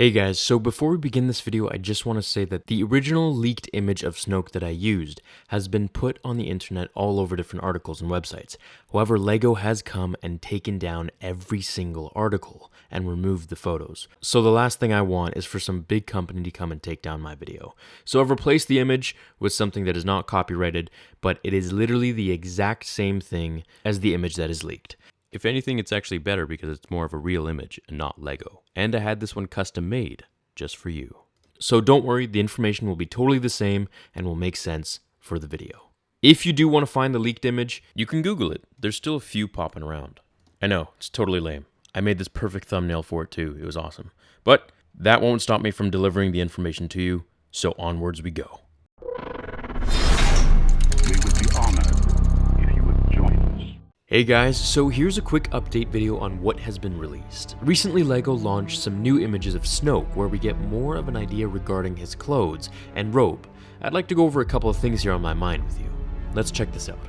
Hey guys, so before we begin this video, I just want to say that the original leaked image of Snoke that I used has been put on the internet all over different articles and websites. However, LEGO has come and taken down every single article and removed the photos. So the last thing I want is for some big company to come and take down my video. So I've replaced the image with something that is not copyrighted, but it is literally the exact same thing as the image that is leaked. If anything, it's actually better because it's more of a real image and not Lego. And I had this one custom made just for you. So don't worry, the information will be totally the same and will make sense for the video. If you do want to find the leaked image, you can Google it. There's still a few popping around. I know, it's totally lame. I made this perfect thumbnail for it too. It was awesome. But that won't stop me from delivering the information to you, so onwards we go. We would be honored if you would join us. Hey guys, so here's a quick update video on what has been released. Recently LEGO launched some new images of Snoke where we get more of an idea regarding his clothes and robe. I'd like to go over a couple of things here on my mind with you. Let's check this out.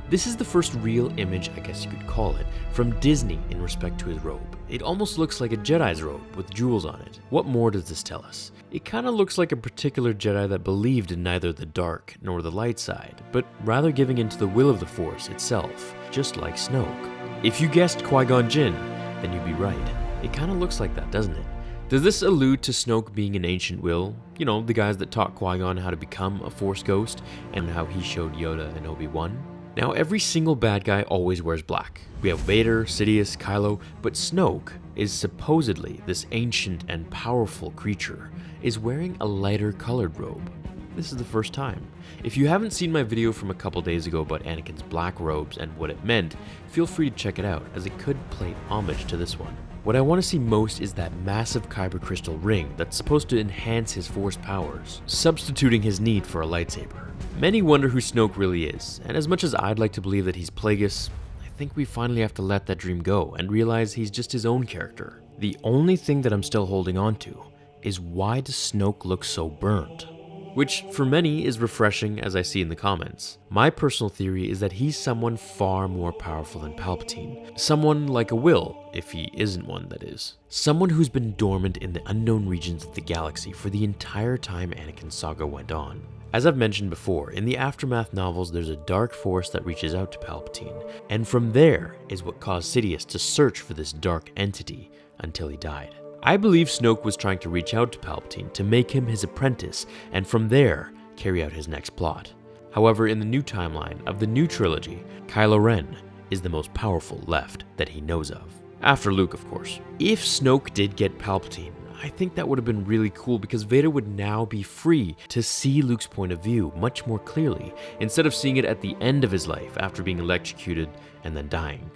This is the first real image, I guess you could call it, from Disney in respect to his robe. It almost looks like a Jedi's robe with jewels on it. What more does this tell us? It kind of looks like a particular Jedi that believed in neither the dark nor the light side, but rather giving into the will of the Force itself, just like Snoke. If you guessed Qui-Gon Jinn, then you'd be right. It kind of looks like that, doesn't it? Does this allude to Snoke being an Ancient Whill? You know, the guys that taught Qui-Gon how to become a Force ghost, and how he showed Yoda and Obi-Wan? Now, every single bad guy always wears black. We have Vader, Sidious, Kylo, but Snoke is supposedly this ancient and powerful creature, is wearing a lighter colored robe. This is the first time. If you haven't seen my video from a couple days ago about Anakin's black robes and what it meant, feel free to check it out, as it could pay homage to this one. What I want to see most is that massive kyber crystal ring that's supposed to enhance his Force powers, substituting his need for a lightsaber. Many wonder who Snoke really is, and as much as I'd like to believe that he's Plagueis, I think we finally have to let that dream go and realize he's just his own character. The only thing that I'm still holding on to is why does Snoke look so burned? Which for many is refreshing, as I see in the comments. My personal theory is that he's someone far more powerful than Palpatine. Someone like a Will, if he isn't one, that is. Someone who's been dormant in the unknown regions of the galaxy for the entire time Anakin's saga went on. As I've mentioned before, in the Aftermath novels there's a dark force that reaches out to Palpatine, and from there is what caused Sidious to search for this dark entity until he died. I believe Snoke was trying to reach out to Palpatine to make him his apprentice, and from there, carry out his next plot. However, in the new timeline of the new trilogy, Kylo Ren is the most powerful left that he knows of. After Luke, of course. If Snoke did get Palpatine, I think that would have been really cool because Vader would now be free to see Luke's point of view much more clearly, instead of seeing it at the end of his life after being electrocuted and then dying.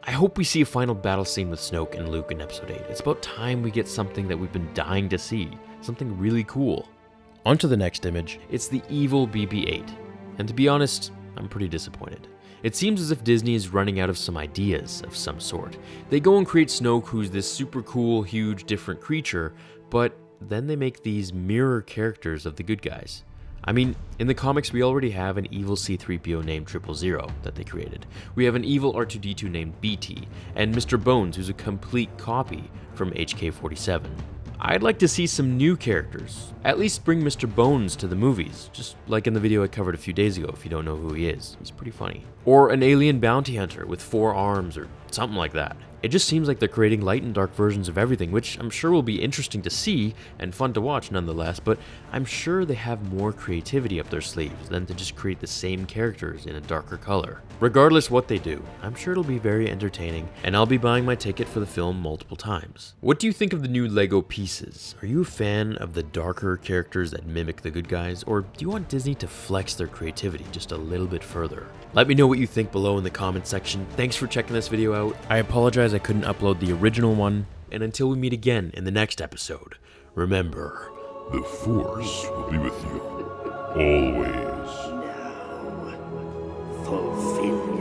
I hope we see a final battle scene with Snoke and Luke in Episode 8. It's about time we get something that we've been dying to see. Something really cool. On to the next image. It's the evil BB-8. And to be honest, I'm pretty disappointed. It seems as if Disney is running out of some ideas of some sort. They go and create Snoke, who's this super cool, huge, different creature, but then they make these mirror characters of the good guys. I mean, in the comics we already have an evil C-3PO named 000 that they created. We have an evil R2-D2 named BT, and Mr. Bones, who's a complete copy from HK-47. I'd like to see some new characters. At least bring Mr. Bones to the movies, just like in the video I covered a few days ago if you don't know who he is. He's pretty funny. Or an alien bounty hunter with 4 arms or something like that. It just seems like they're creating light and dark versions of everything, which I'm sure will be interesting to see and fun to watch nonetheless, but I'm sure they have more creativity up their sleeves than to just create the same characters in a darker color. Regardless what they do, I'm sure it'll be very entertaining, and I'll be buying my ticket for the film multiple times. What do you think of the new LEGO pieces? Are you a fan of the darker characters that mimic the good guys, or do you want Disney to flex their creativity just a little bit further? Let me know what you think below in the comment section. Thanks for checking this video out. I apologize I couldn't upload the original one, and until we meet again in the next episode, remember, The Force will be with you always. Now, fulfill